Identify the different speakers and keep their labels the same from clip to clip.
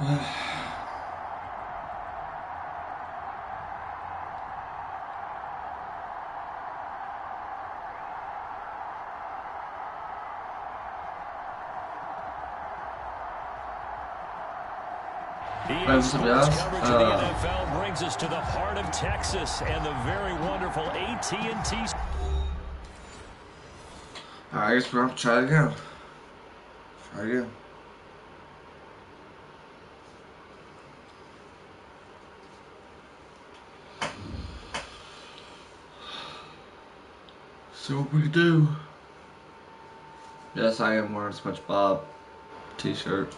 Speaker 1: Sports coverage of the NFL brings us to the heart of Texas and the very wonderful AT&T.
Speaker 2: I guess we're going to try it again. Try again. See what we can do. Yes, I am wearing a SpongeBob t-shirt.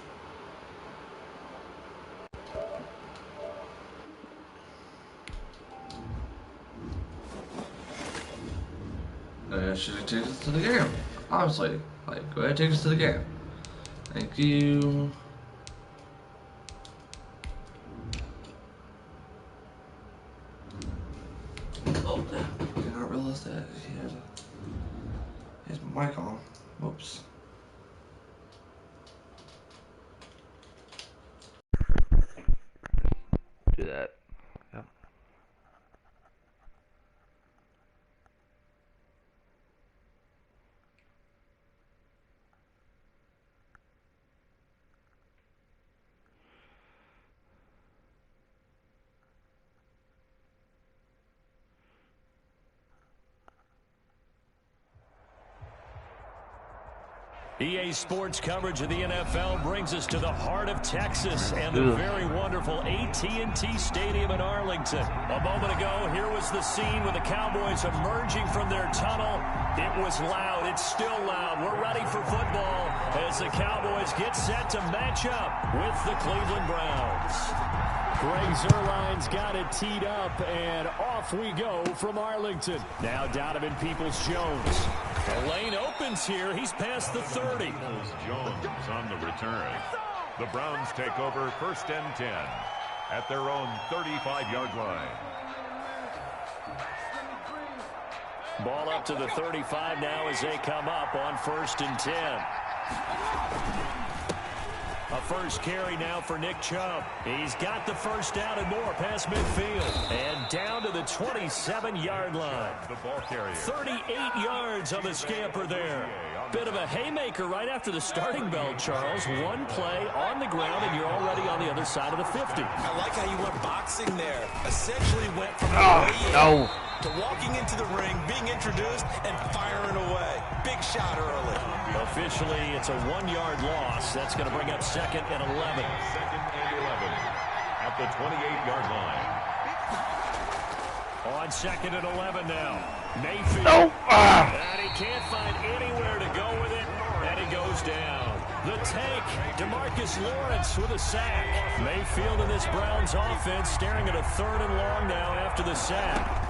Speaker 2: Should have taken us to the game. Honestly, like, go ahead and take us to the game. Thank you. Oh, I did not realize that he had his mic on. Whoops. Do that. Yep.
Speaker 1: EA Sports coverage of the NFL brings us to the heart of Texas and the very wonderful AT&T Stadium in Arlington. A moment ago, here was the scene with the Cowboys emerging from their tunnel. It was loud. It's still loud. We're ready for football as the Cowboys get set to match up with the Cleveland Browns. Greg Zuerlein's got it teed up, and off we go from Arlington. Now Donovan Peoples-Jones. The lane opens here. He's past the 30.
Speaker 3: Jones on the return. The Browns take over 1st and 10 at their own 35-yard line.
Speaker 1: Ball up to the 35 now as they come up on 1st and 10. A first carry now for Nick Chubb. He's got the first down and more past midfield. And down to the 27-yard line.
Speaker 3: The ball carrier.
Speaker 1: 38 yards on the scamper there. Bit of a haymaker right after the starting bell, Charles. One play on the ground, and you're already on the other side of the 50.
Speaker 4: I like how you went boxing there. Essentially went from way in to walking into the ring, being introduced, and firing away. Big shot early.
Speaker 1: Officially, it's a 1-yard loss. That's going to bring up 2nd and 11.
Speaker 3: 2nd and 11 at the 28-yard line.
Speaker 1: On 2nd and 11 now. Mayfield. And he can't find anywhere to go with it, and he goes down. The tank, DeMarcus Lawrence with a sack. Mayfield in this Browns offense staring at a 3rd and long now after the sack.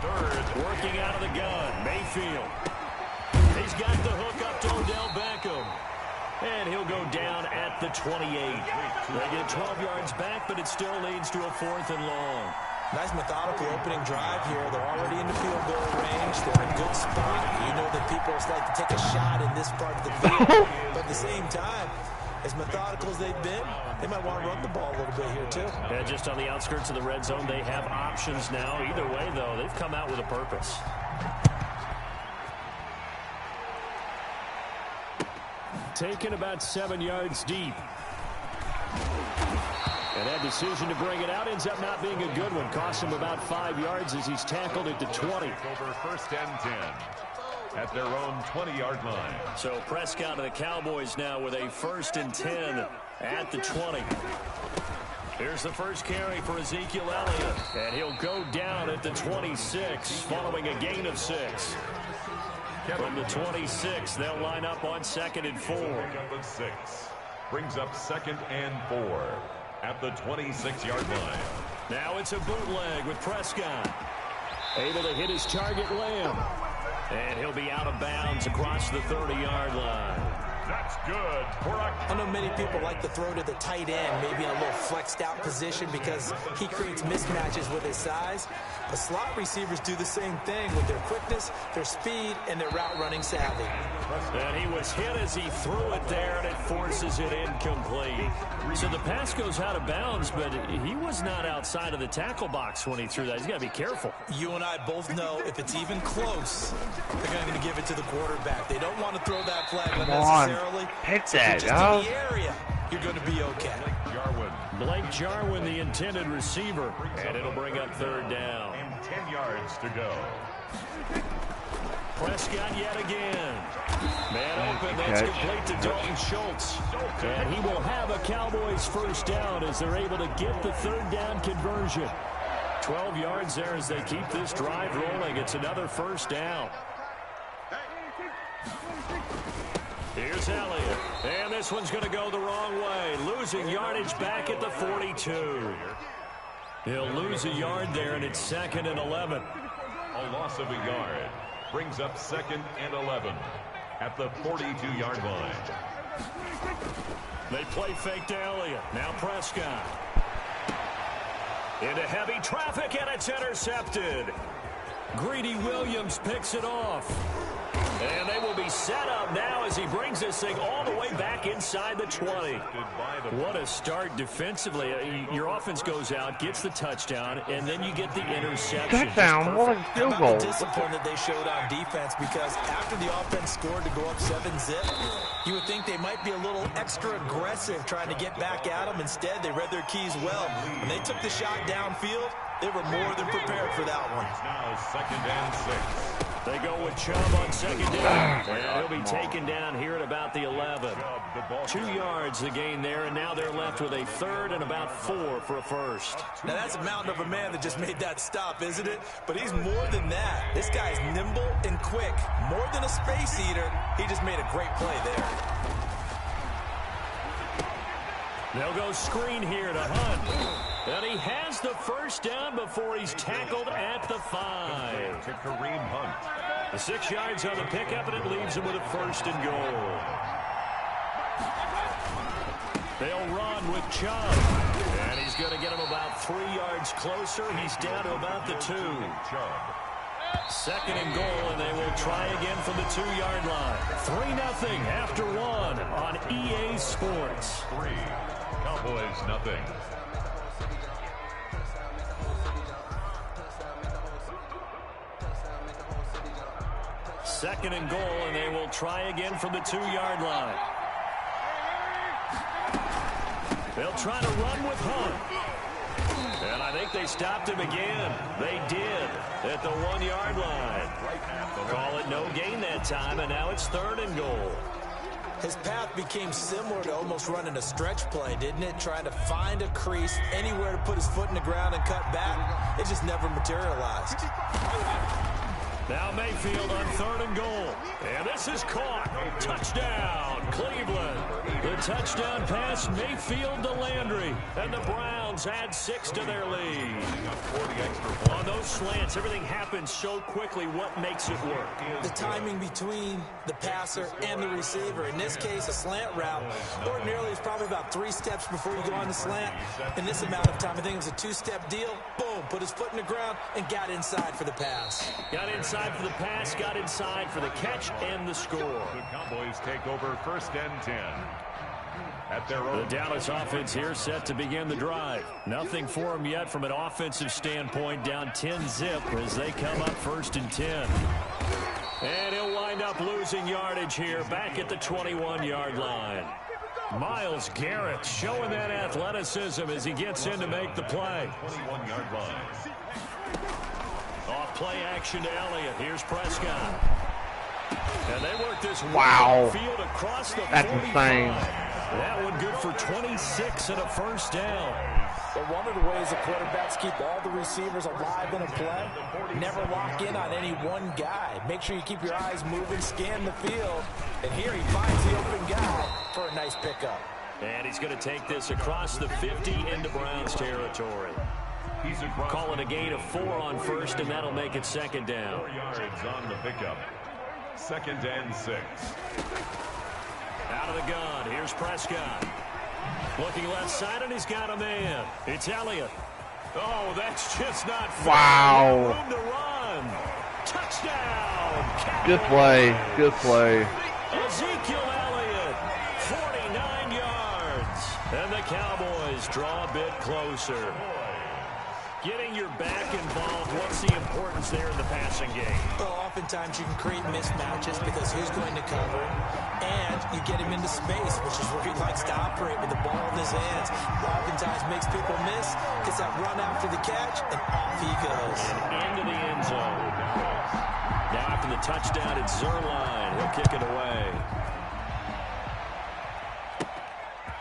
Speaker 1: 3rd, working out of the gun. Mayfield. He's got the hook up to Odell Beckham. And he'll go down at the 28. They get 12 yards back, but it still leads to a 4th and long.
Speaker 4: Nice methodical opening drive here. They're already in the field goal range. They're in a good spot. You know that people like to take a shot in this part of the field. But at the same time, as methodical as they've been, they might want to run the ball a little bit here too.
Speaker 1: Yeah, just on the outskirts of the red zone, they have options now. Either way, though, they've come out with a purpose. Taken about 7 yards deep. And that decision to bring it out ends up not being a good one. Costs him about 5 yards as he's tackled at the 20.
Speaker 3: Over 1st and 10 at their own 20-yard line.
Speaker 1: So Prescott and the Cowboys now with a 1st and 10 at the 20. Here's the first carry for Ezekiel Elliott. And he'll go down at the 26 following a gain of 6. From the 26, they'll line up on 2nd and 4.
Speaker 3: Pickup of 6. Brings up 2nd and 4 at the 26-yard line.
Speaker 1: Now it's a bootleg with Prescott. Able to hit his target, Lamb. And he'll be out of bounds across the 30-yard line.
Speaker 3: That's good.
Speaker 4: I know many people like to throw to the tight end, maybe in a little flexed out position because he creates mismatches with his size. But slot receivers do the same thing with their quickness, their speed, and their route running savvy.
Speaker 1: And he was hit as he threw it there, and it forces it incomplete. So the pass goes out of bounds, but he was not outside of the tackle box when he threw that. He's got to be careful.
Speaker 4: You and I both know if it's even close, they're going to give it to the quarterback. They don't want to throw that flag unnecessarily.
Speaker 5: Pick that,
Speaker 4: just in the area, you're going to be okay.
Speaker 1: Blake Jarwin, the intended receiver, and it'll bring up third down.
Speaker 3: And 10 yards to go.
Speaker 1: Prescott yet again. Man open, that's complete to Dalton Schultz. And he will have a Cowboys first down as they're able to get the third down conversion. 12 yards there as they keep this drive rolling. It's another first down. Here's Elliott. And this one's going to go the wrong way. Losing yardage back at the 42. He'll lose a yard there, and it's 2nd and 11.
Speaker 3: A loss of a yard brings up 2nd and 11 at the 42-yard line.
Speaker 1: They play fake to Elliott. Now Prescott. Into heavy traffic, and it's intercepted. Greedy Williams picks it off. And they will be set up now as he brings this thing all the way back inside the 20. What a start defensively. Your offense goes out, gets the touchdown, and then you get the interception.
Speaker 5: Touchdown, what a field goal.
Speaker 4: The discipline that they showed on defense, because after the offense scored to go up 7-zip, you would think they might be a little extra aggressive trying to get back at them. Instead, they read their keys well. When they took the shot downfield, they were more than prepared for that one.
Speaker 3: It's now 2nd and 6.
Speaker 1: They go with Chubb on 2nd down. And he'll be taken down here at about the 11. 2 yards the gain there, and now they're left with a 3rd and about 4 for a first.
Speaker 4: Now that's a mountain of a man that just made that stop, isn't it? But he's more than that. This guy's nimble and quick. More than a space eater, he just made a great play there.
Speaker 1: They'll go screen here to Hunt. And he has the first down before he's tackled at the 5.
Speaker 3: To Kareem Hunt.
Speaker 1: The 6 yards on the pickup, and it leaves him with a 1st and goal. They'll run with Chubb. And he's going to get him about 3 yards closer. He's down to about the 2. 2nd and goal, and they will try again from the 2-yard line. 3-0 after 1 on EA Sports.
Speaker 3: 3. Cowboys nothing.
Speaker 1: Second and goal, and they will try again from the 2-yard line. They'll try to run with Hunt. And I think they stopped him again. They did at the 1-yard line. Call it no gain that time, and now it's 3rd and goal.
Speaker 4: His path became similar to almost running a stretch play, didn't it? Trying to find a crease, anywhere to put his foot in the ground and cut back. It just never materialized.
Speaker 1: Now Mayfield on 3rd and goal. And this is caught. Touchdown, Cleveland. The touchdown pass, Mayfield to Landry. And the Browns add 6 to their lead. On those slants, everything happens so quickly. What makes it work?
Speaker 4: The timing between the passer and the receiver. In this case, a slant route. Ordinarily, it's probably about 3 steps before you go on the slant. In this amount of time, I think it was a 2-step deal. Boom, put his foot in the ground and got inside for the pass.
Speaker 1: Got inside for the pass, got inside for the catch and the score.
Speaker 3: The Cowboys take over 1st and 10. At their own.
Speaker 1: The Dallas offense here set to begin the drive. Nothing for them yet from an offensive standpoint, down 10-zip as they come up 1st and 10. And he'll wind up losing yardage here back at the 21-yard line. Myles Garrett showing that athleticism as he gets in to make the play.
Speaker 3: 21-yard line.
Speaker 1: Off play action to Elliott. Here's Prescott. And they work this field across the 45.
Speaker 5: That's insane.
Speaker 1: That one good for 26 and a 1st down.
Speaker 4: But one of the ways the quarterbacks keep all the receivers alive in a play, never lock in on any one guy. Make sure you keep your eyes moving, scan the field. And here he finds the open guy for a nice pickup.
Speaker 1: And he's going to take this across the 50 into Browns territory. Call it a gain of 4 on 1st, and that'll make it 2nd down.
Speaker 3: 4 yards on the pickup. 2nd and 6.
Speaker 1: Out of the gun, here's Prescott. Looking left side, and he's got a man. It's Elliott. Oh, that's just not fair.
Speaker 5: Wow.
Speaker 1: Room to run. Touchdown. Cowboys.
Speaker 5: Good play. Good play.
Speaker 1: Ezekiel Elliott, 49 yards. And the Cowboys draw a bit closer. Getting your back involved, what's the importance there in the passing game?
Speaker 4: Well, oftentimes you can create mismatches because who's going to cover him, and you get him into space, which is where he likes to operate with the ball in his hands. Oftentimes makes people miss, gets that run after the catch, and off he goes.
Speaker 1: And into the end zone. Now after the touchdown, it's Zerline. He'll kick it away.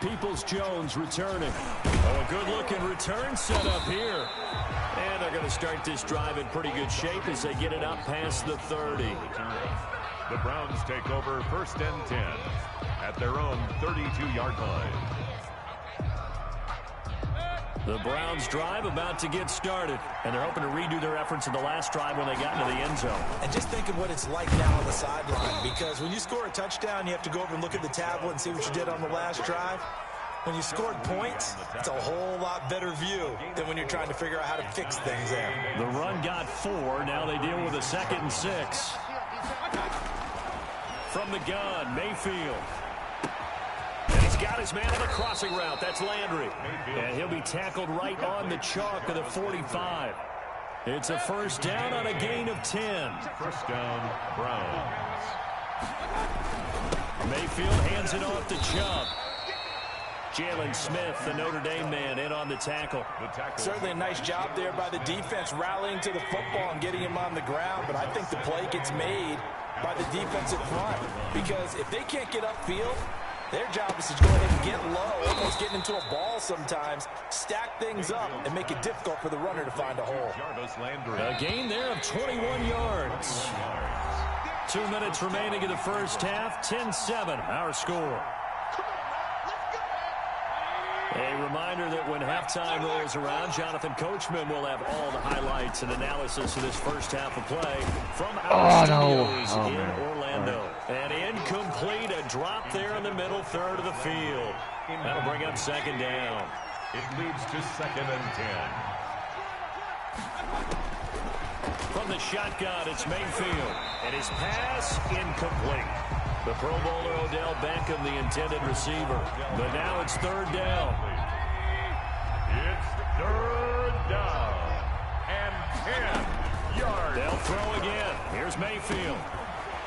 Speaker 1: Peoples-Jones returning. Oh, a good-looking return set up here. And they're going to start this drive in pretty good shape as they get it up past the 30.
Speaker 3: The Browns take over 1st and 10 at their own 32-yard line.
Speaker 1: The Browns drive about to get started, and they're hoping to redo their efforts in the last drive when they got into the end zone.
Speaker 4: And just think of what it's like now on the sideline, because when you score a touchdown, you have to go over and look at the tablet and see what you did on the last drive. When you scored points, it's a whole lot better view than when you're trying to figure out how to fix things there.
Speaker 1: The run got 4. Now they deal with a 2nd and 6. From the gun, Mayfield. And he's got his man on the crossing route. That's Landry. And he'll be tackled right on the chalk of the 45. It's a 1st down on a gain of 10.
Speaker 3: 1st down, Browns.
Speaker 1: Mayfield hands it off to Chubb. Jalen Smith, the Notre Dame man, in on the tackle.
Speaker 4: Certainly a nice job there by the defense rallying to the football and getting him on the ground, but I think the play gets made by the defensive front, because if they can't get upfield, their job is to go ahead and get low, almost getting into a ball sometimes, stack things up, and make it difficult for the runner to find a hole.
Speaker 1: A gain there of 21 yards. 2 minutes remaining in the first half, 10-7, our score. A reminder that when halftime rolls around, Jonathan Coachman will have all the highlights and analysis of this first half of play from our studios in Orlando. An incomplete, a drop there in the middle third of the field. That'll bring up 2nd down.
Speaker 3: It leads to 2nd and 10.
Speaker 1: From the shotgun, it's Mayfield. And his pass, incomplete. The Pro Bowler Odell Beckham, the intended receiver. But now it's 3rd down.
Speaker 3: It's 3rd down and 10 yards.
Speaker 1: They'll throw again. Here's Mayfield.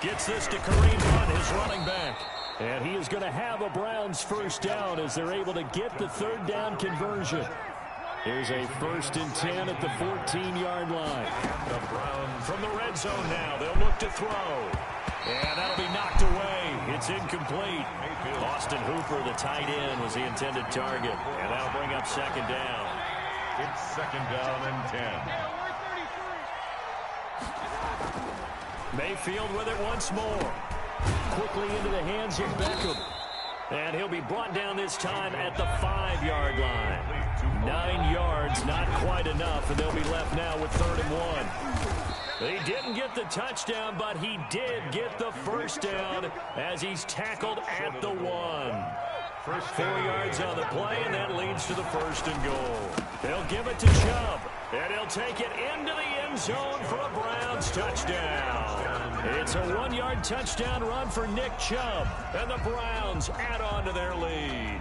Speaker 1: Gets this to Kareem Hunt, his running back. And he is going to have a Browns 1st down as they're able to get the 3rd down conversion. Here's a 1st and 10 at the 14-yard line.
Speaker 3: The Browns
Speaker 1: from the red zone now. They'll look to throw. And that'll be knocked away. It's incomplete. Austin Hooper, the tight end, was the intended target. And that'll bring up 2nd down.
Speaker 3: It's 2nd down and 10.
Speaker 1: Mayfield with it once more. Quickly into the hands of Beckham. And he'll be brought down this time at the 5-yard line. 9 yards, not quite enough, and they'll be left now with 3rd and 1. He didn't get the touchdown, but he did get the 1st down as he's tackled at the 1. 4 yards on the play, and that leads to the 1st and goal. They'll give it to Chubb, and he'll take it into the end zone for a Browns touchdown. It's a 1-yard touchdown run for Nick Chubb, and the Browns add on to their lead.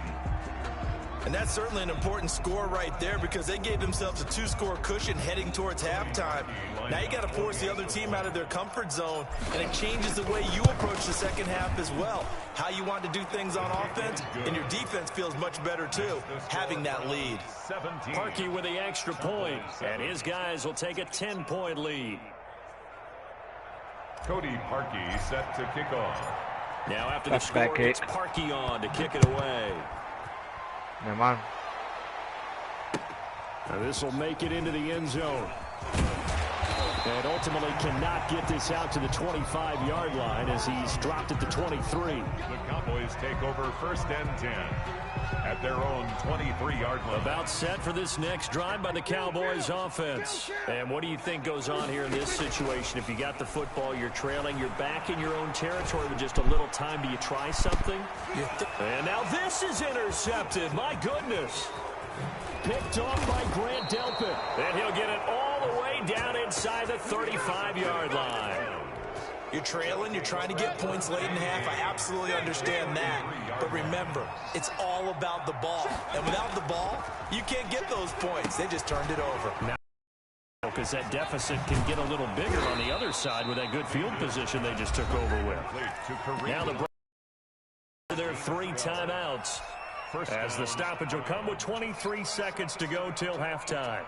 Speaker 4: And that's certainly an important score right there, because they gave themselves a 2-score cushion heading towards halftime. Now you got to force the other team out of their comfort zone, and it changes the way you approach the second half as well. How you want to do things on offense, and your defense feels much better too, having that lead.
Speaker 1: Parkey with the extra point, and his guys will take a 10-point lead.
Speaker 3: Cody Parkey set to kick off.
Speaker 1: Now after the score, it's Parkey on to kick it away.
Speaker 5: Never mind.
Speaker 1: Now this will make it into the end zone. And ultimately cannot get this out to the 25-yard line as he's dropped it to 23.
Speaker 3: The Cowboys take over 1st and 10 at their own 23-yard line.
Speaker 1: About set for this next drive by the Cowboys offense. And what do you think goes on here in this situation? If you got the football, you're trailing, you're back in your own territory with just a little time. Do you try something? And now this is intercepted. My goodness. Picked off by Grant Delpit. And he'll get it all the way down inside the 35-yard line.
Speaker 4: You're trailing, you're trying to get points late in half. I absolutely understand that. But remember, it's all about the ball. And without the ball, you can't get those points. They just turned it over.
Speaker 1: Now, because that deficit can get a little bigger on the other side with that good field position they just took over with. Now the their 3 timeouts. As the stoppage will come with 23 seconds to go till halftime.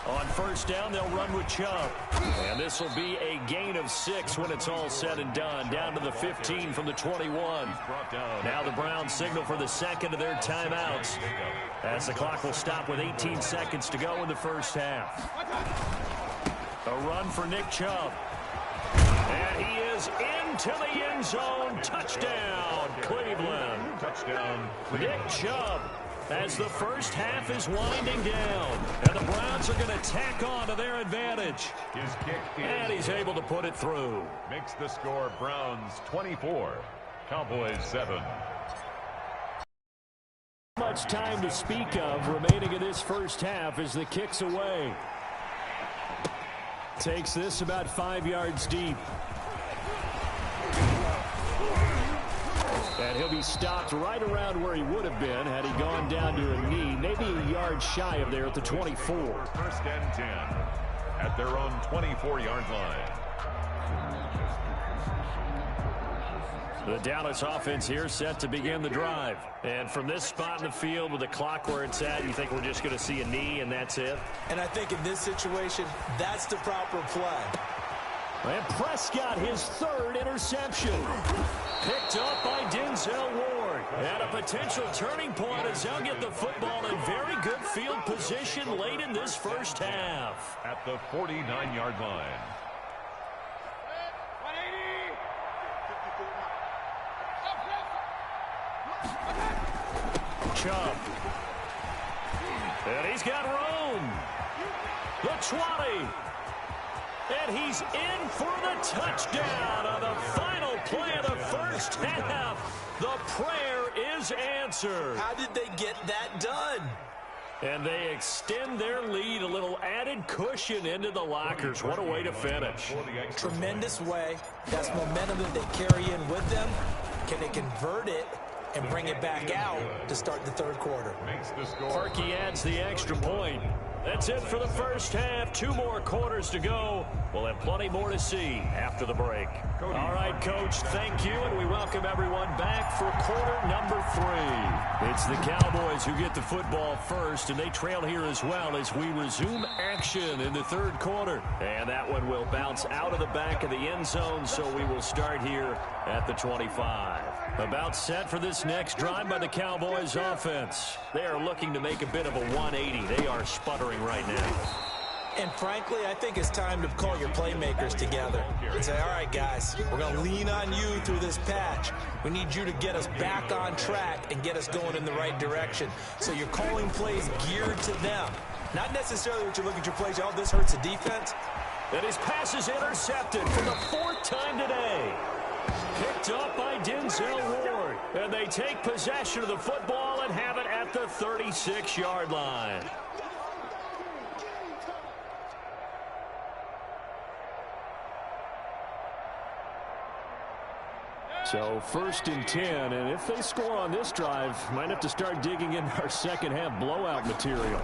Speaker 1: On 1st down, they'll run with Chubb. And this will be a gain of 6 when it's all said and done. Down to the 15 from the 21. Now the Browns signal for the second of their timeouts, as the clock will stop with 18 seconds to go in the first half. A run for Nick Chubb. And he is into the end zone. Touchdown, Cleveland.
Speaker 3: Touchdown,
Speaker 1: Nick Chubb, as the first half is winding down. And the Browns are going to tack on to their advantage.
Speaker 3: His kick
Speaker 1: And he's able to put it through.
Speaker 3: makes the score Browns 24, Cowboys 7.
Speaker 1: Much time to speak of remaining in this first half as the kick's away. Takes this about 5 yards deep. And he'll be stopped right around where he would have been had he gone down to a knee, maybe a yard shy of there at the 24.
Speaker 3: 1st and 10 at their own 24-yard line.
Speaker 1: The Dallas offense here set to begin the drive. And from this spot in the field with the clock where it's at, you think we're just going to see a knee and that's it?
Speaker 4: And I think in this situation, that's the proper play.
Speaker 1: And Prescott, his 3rd interception. Picked up by Denzel Ward. And a potential turning point as they'll get the football in very good field position late in this first half.
Speaker 3: At the 49-yard line.
Speaker 1: Chubb. And he's got room. The 20. And he's in for the touchdown on the final play of the first half. The prayer is answered.
Speaker 4: How did they get that done?
Speaker 1: And they extend their lead, a little added cushion into the lockers. What a way to finish.
Speaker 4: Tremendous way. That's momentum that they carry in with them. Can they convert it and bring it back out to start the 3rd quarter?
Speaker 1: Parkey adds the extra point. That's it for the first half. 2 more quarters to go. We'll have plenty more to see after the break. All right, Coach, thank you, and we welcome everyone back for quarter number 3. It's the Cowboys who get the football first, and they trail here as well as we resume action in the 3rd quarter. And that one will bounce out of the back of the end zone, so we will start here at the 25. About set for this next drive by the Cowboys offense. They are looking to make a bit of a 180. They are sputtering right now.
Speaker 4: And frankly, I think it's time to call your playmakers together and say, all right, guys, we're going to lean on you through this patch. We need you to get us back on track and get us going in the right direction. So you're calling plays geared to them. Not necessarily what you look at your plays, oh, this hurts the defense.
Speaker 1: And his pass is intercepted for the 4th time today. Picked up by Denzel Ward. And they take possession of the football and have it at the 36-yard line. So 1st and 10, and if they score on this drive, might have to start digging in our second half blowout material.